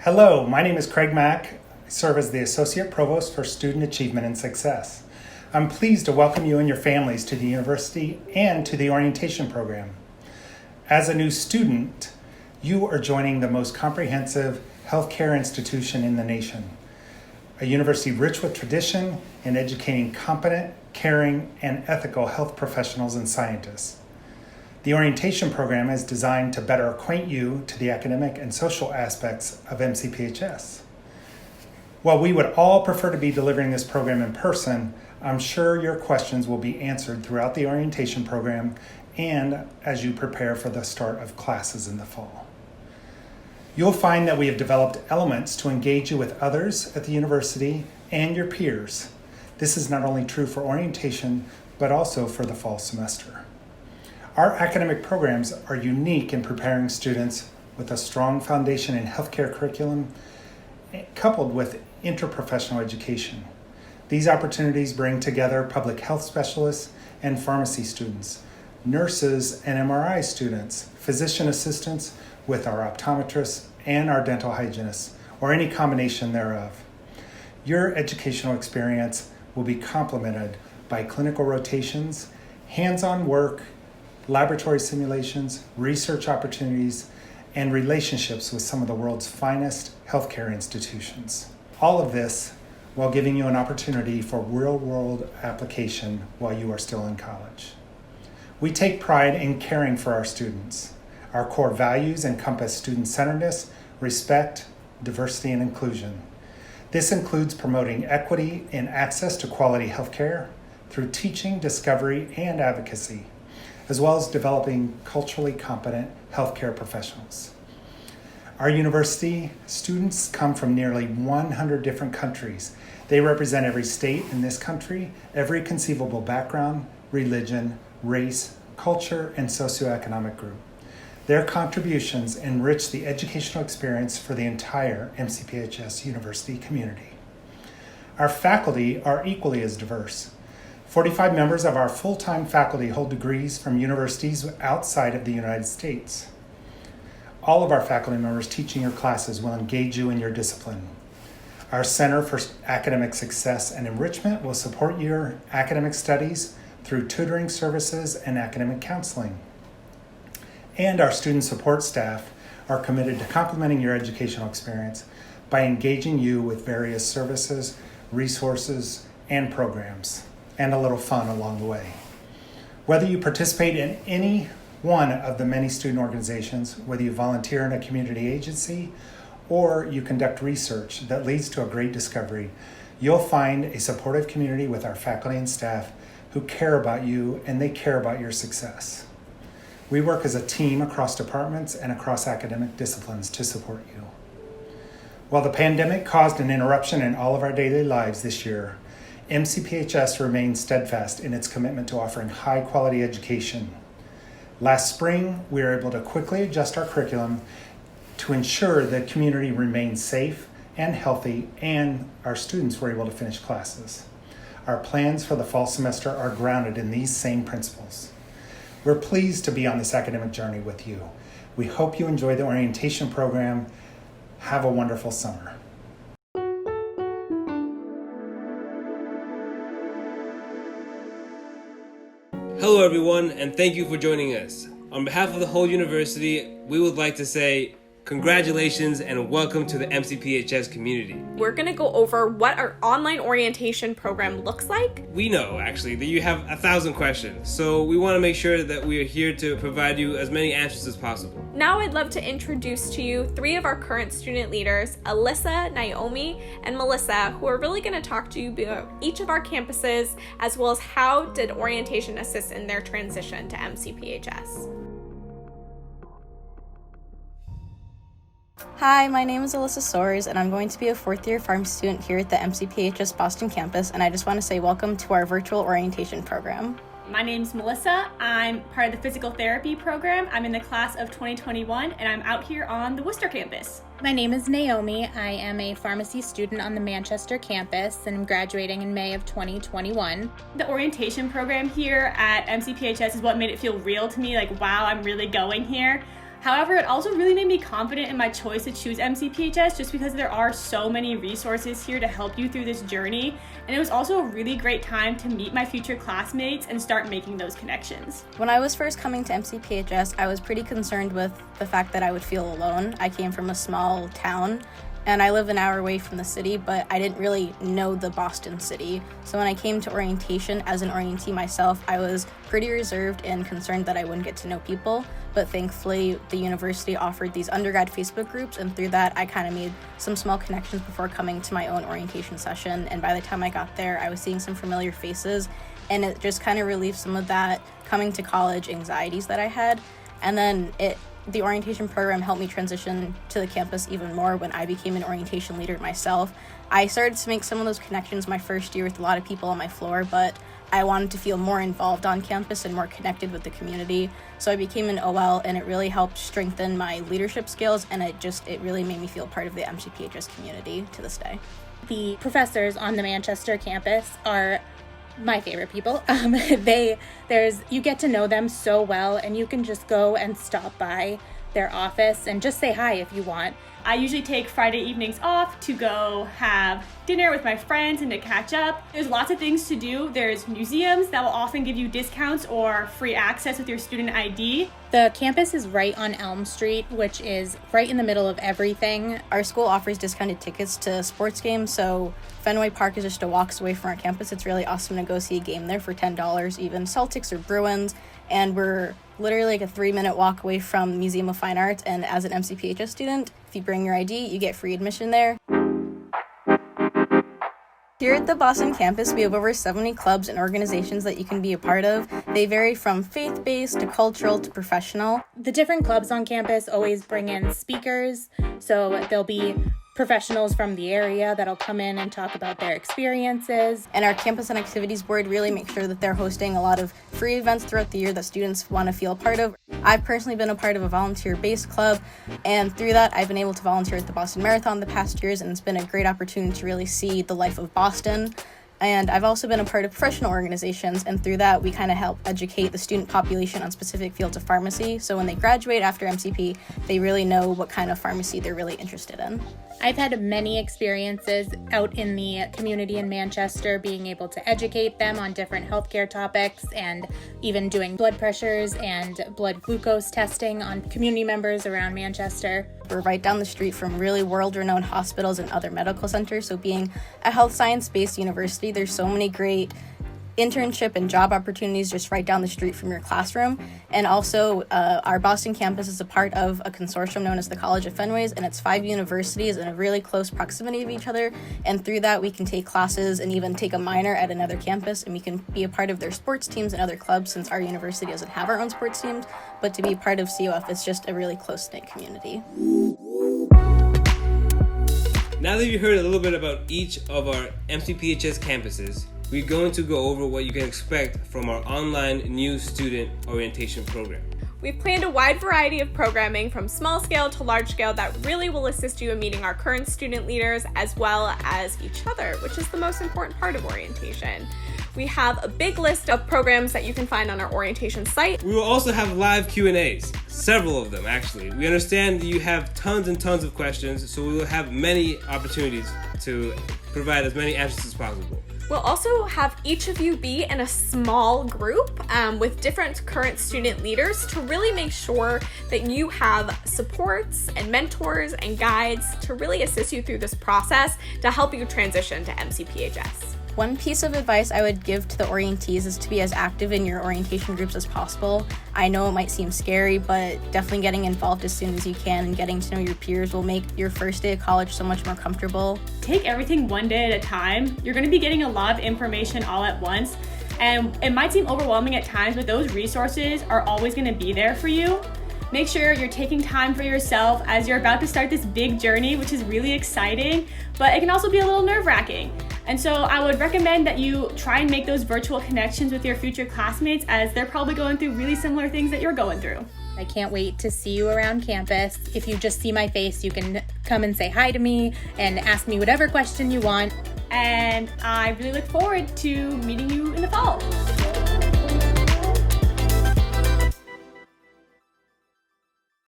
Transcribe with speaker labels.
Speaker 1: Hello, my name is Craig Mack. I serve as the Associate Provost for Student Achievement and Success. I'm pleased to welcome you and your families to the university and to the orientation program. As a new student, you are joining the most comprehensive healthcare institution in the nation, a university rich with tradition in educating competent, caring, and ethical health professionals and scientists. The orientation program is designed to better acquaint you to the academic and social aspects of MCPHS. While we would all prefer to be delivering this program in person, I'm sure your questions will be answered throughout the orientation program and as you prepare for the start of classes in the fall. You'll find that we have developed elements to engage you with others at the university and your peers. This is not only true for orientation, but also for the fall semester. Our academic programs are unique in preparing students with a strong foundation in healthcare curriculum coupled with interprofessional education. These opportunities bring together public health specialists and pharmacy students, nurses and MRI students, physician assistants with our optometrists and our dental hygienists, or any combination thereof. Your educational experience will be complemented by clinical rotations, hands-on work, laboratory simulations, research opportunities, and relationships with some of the world's finest healthcare institutions. All of this while giving you an opportunity for real-world application while you are still in college. We take pride in caring for our students. Our core values encompass student-centeredness, respect, diversity, and inclusion. This includes promoting equity in access to quality healthcare through teaching, discovery, and advocacy, as well as developing culturally competent healthcare professionals. Our university students come from nearly 100 different countries. They represent every state in this country, every conceivable background, religion, race, culture, and socioeconomic group. Their contributions enrich the educational experience for the entire MCPHS university community. Our faculty are equally as diverse. 45 members of our full-time faculty hold degrees from universities outside of the United States. All of our faculty members teaching your classes will engage you in your discipline. Our Center for Academic Success and Enrichment will support your academic studies through tutoring services and academic counseling. And our student support staff are committed to complementing your educational experience by engaging you with various services, resources, and programs, and a little fun along the way. Whether you participate in any one of the many student organizations, whether you volunteer in a community agency, or you conduct research that leads to a great discovery, you'll find a supportive community with our faculty and staff who care about you and they care about your success. We work as a team across departments and across academic disciplines to support you. While the pandemic caused an interruption in all of our daily lives this year, MCPHS remains steadfast in its commitment to offering high-quality education. Last spring, we were able to quickly adjust our curriculum to ensure the community remained safe and healthy, and our students were able to finish classes. Our plans for the fall semester are grounded in these same principles. We're pleased to be on this academic journey with you. We hope you enjoy the orientation program. Have a wonderful summer.
Speaker 2: Hello everyone, and thank you for joining us. On behalf of the whole university, we would like to say congratulations and welcome to the MCPHS community.
Speaker 3: We're going to go over what our online orientation program looks like.
Speaker 2: We know, actually, that you have 1,000 questions, so we want to make sure that we are here to provide you as many answers as possible.
Speaker 3: Now I'd love to introduce to you 3 of our current student leaders, Alyssa, Naomi, and Melissa, who are really going to talk to you about each of our campuses, as well as how did orientation assist in their transition to MCPHS.
Speaker 4: Hi, my name is Alyssa Soares, and I'm going to be a fourth-year pharmacy student here at the MCPHS Boston campus, and I just want to say welcome to our virtual orientation program.
Speaker 5: My name's Melissa. I'm part of the physical therapy program. I'm in the class of 2021, and I'm out here on the Worcester campus.
Speaker 6: My name is Naomi. I am a pharmacy student on the Manchester campus, and I'm graduating in May of 2021.
Speaker 5: The orientation program here at MCPHS is what made it feel real to me, like, wow, I'm really going here. However, it also really made me confident in my choice to choose MCPHS just because there are so many resources here to help you through this journey. And it was also a really great time to meet my future classmates and start making those connections.
Speaker 4: When I was first coming to MCPHS, I was pretty concerned with the fact that I would feel alone. I came from a small town, and I live an hour away from the city, but I didn't really know the Boston city. So when I came to orientation as an orientee myself, I was pretty reserved and concerned that I wouldn't get to know people. But thankfully, the university offered these undergrad Facebook groups, and through that, I kind of made some small connections before coming to my own orientation session. And by the time I got there, I was seeing some familiar faces, and it just kind of relieved some of that coming to college anxieties that I had. And then the orientation program helped me transition to the campus even more when I became an orientation leader myself. I started to make some of those connections my first year with a lot of people on my floor, but I wanted to feel more involved on campus and more connected with the community. So I became an OL, and it really helped strengthen my leadership skills, and it really made me feel part of the MCPHS community to this day.
Speaker 6: The professors on the Manchester campus are my favorite people. You get to know them so well, and you can just go and stop by their office and just say hi if you want.
Speaker 5: I usually take Friday evenings off to go have dinner with my friends and to catch up. There's lots of things to do. There's museums that will often give you discounts or free access with your student ID.
Speaker 6: The campus is right on Elm Street, which is right in the middle of everything.
Speaker 4: Our school offers discounted tickets to sports games, so Fenway Park is just a walk away from our campus. It's really awesome to go see a game there for $10, even Celtics or Bruins, and we're literally like a 3-minute walk away from Museum of Fine Arts, and as an MCPHS student, if you bring your ID, you get free admission there. Here at the Boston campus, we have over 70 clubs and organizations that you can be a part of. They vary from faith-based to cultural to professional.
Speaker 6: The different clubs on campus always bring in speakers, so there'll be professionals from the area that'll come in and talk about their experiences.
Speaker 4: And our campus and activities board really makes sure that they're hosting a lot of free events throughout the year that students want to feel a part of. I've personally been a part of a volunteer-based club, and through that, I've been able to volunteer at the Boston Marathon the past years, and it's been a great opportunity to really see the life of Boston. And I've also been a part of professional organizations, and through that, we kind of help educate the student population on specific fields of pharmacy. So when they graduate after MCP, they really know what kind of pharmacy they're really interested in.
Speaker 6: I've had many experiences out in the community in Manchester, being able to educate them on different healthcare topics and even doing blood pressures and blood glucose testing on community members around Manchester.
Speaker 4: We're right down the street from really world-renowned hospitals and other medical centers, so being a health science-based university, there's so many great internship and job opportunities just right down the street from your classroom. And also, our Boston campus is a part of a consortium known as the College of Fenways, and it's 5 universities in a really close proximity of each other. And through that, we can take classes and even take a minor at another campus, and we can be a part of their sports teams and other clubs, since our university doesn't have our own sports teams. But to be part of COF is just a really close-knit community.
Speaker 2: Now that you heard a little bit about each of our MCPHS campuses, we're going to go over what you can expect from our online new student orientation program.
Speaker 3: We've planned a wide variety of programming from small scale to large scale that really will assist you in meeting our current student leaders as well as each other, which is the most important part of orientation. We have a big list of programs that you can find on our orientation site.
Speaker 2: We will also have live Q&As, several of them actually. We understand that you have tons and tons of questions, so we will have many opportunities to provide as many answers as possible.
Speaker 3: We'll also have each of you be in a small group with different current student leaders to really make sure that you have supports and mentors and guides to really assist you through this process to help you transition to MCPHS.
Speaker 4: One piece of advice I would give to the orientees is to be as active in your orientation groups as possible. I know it might seem scary, but definitely getting involved as soon as you can and getting to know your peers will make your first day of college so much more comfortable.
Speaker 5: Take everything one day at a time. You're going to be getting a lot of information all at once, and it might seem overwhelming at times, but those resources are always going to be there for you. Make sure you're taking time for yourself as you're about to start this big journey, which is really exciting, but it can also be a little nerve-wracking. And so I would recommend that you try and make those virtual connections with your future classmates, as they're probably going through really similar things that you're going through.
Speaker 6: I can't wait to see you around campus. If you just see my face, you can come and say hi to me and ask me whatever question you want.
Speaker 5: And I really look forward to meeting you in the fall.